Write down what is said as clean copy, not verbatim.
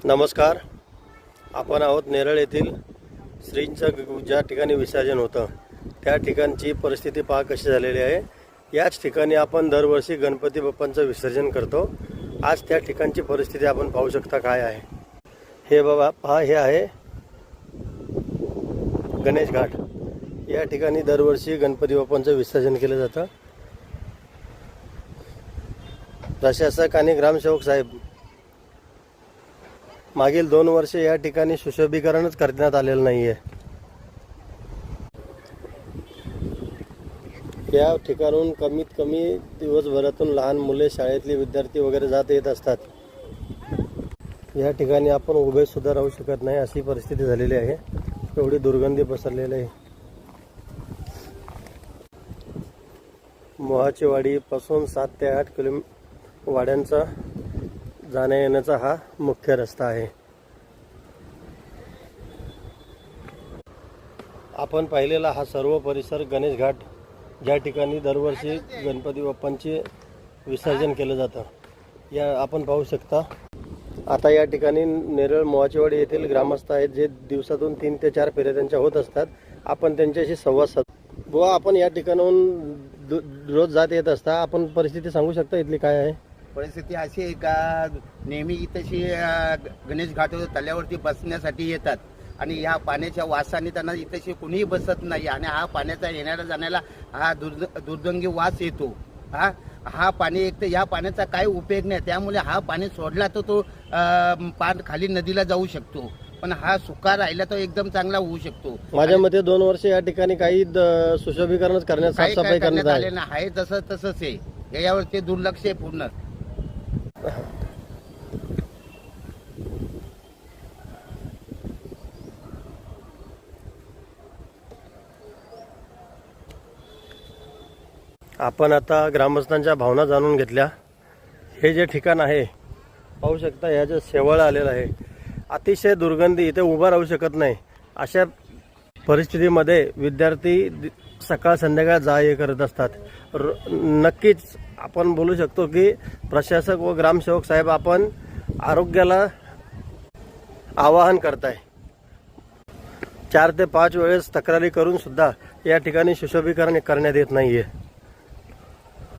नमस्कार. आपण आहोत नेरळ येथील श्रींचं ज्या ठिकाणी विसर्जन होतं त्या ठिकाणची परिस्थिती पहा कशी झालेली आहे. याच ठिकाणी आपण दरवर्षी गणपती बाप्पांचं विसर्जन करतो. आज त्या ठिकाणची परिस्थिती आपण पाहू शकता काय आहे. हे बाबा पहा, हे आहे गणेश घाट. या ठिकाणी दरवर्षी गणपती बाप्पांचं विसर्जन केलं जातं. प्रशासक आणि ग्रामसेवक साहेब मागील 2 वर्षे या ठिकाणी सुशोभीकरणच करण्यात आलेलं नाहीये. या ठिकाणून कमीत कमी दिवसभरातून लहान मुले, शाळेतले विद्यार्थी वगैरे जात येत असतात. या ठिकाणी आपण उभे सुद्धा राहू शकत नाही अशी परिस्थिती झालेली आहे. एवढी दुर्गंधी पसरलेली आहे. मोहाची वाडी पासून 7 ते 8 किलोमीटर वाड्यांचा जाण्या येण्याचा हा मुख्य रस्ता आहे. आपण पाहिलेला हा सर्व परिसर गणेश घाट, ज्या ठिकाणी दरवर्षी गणपती बाप्पांचे विसर्जन केलं जातं. या आपण पाहू शकता. आता या ठिकाणी नेरळ मोहाचीवाडी येथील ग्रामस्थ आहेत, जे दिवसातून 3 ते 4 फेऱ्या त्यांच्या होत असतात. आपण त्यांच्याशी संवाद साधू. बुवा, आपण या ठिकाणाहून रोज जात येत असता. आपण परिस्थिती सांगू शकता इथली काय आहे? परिस्थिती अशी आहे का नेहमी इथेशी गणेश घाट तल्यावरती बसण्यासाठी येतात आणि ह्या पाण्याच्या वासाने त्यांना इथेशी कुणीही बसत नाही. आणि हा पाण्याचा येण्याला जाण्याला हा दुर्गंधी वास येतो. हा पाणी एक तर या पाण्याचा काही उपयोग नाही. त्यामुळे हा पाणी सोडला तर तो पान खाली नदीला जाऊ शकतो, पण हा सुका राहिला तर एकदम चांगला होऊ शकतो. माझ्या मते 2 वर्ष या ठिकाणी काही सुशोभीकरणच करण्यात, साफसफाई करण्यात आले ना. आहे तसंच आहे. याच्यावरती दुर्लक्ष आहे पूर्ण. आपण आता ग्रामस्थांच्या भावना जाणून घेतल्या. हे जे ठिकाण आहे पाहू शकता, ह्याचं शेवाळ आलेलं आहे. अतिशय दुर्गंधी, इथे उभा राहू शकत नाही. अशा परिस्थितीमध्ये विद्यार्थी सकाळ संध्याकाळ जा ये करत असतात. नक्कीच आपण बोलू शकतो की प्रशासक व ग्रामसेवक साहेब आपण आरोग्याला आवाहन करताय. 4 ते 5 वेळेस तक्रारी करून सुद्धा या ठिकाणी सुशोभीकरण करण्यात येत नाहीये.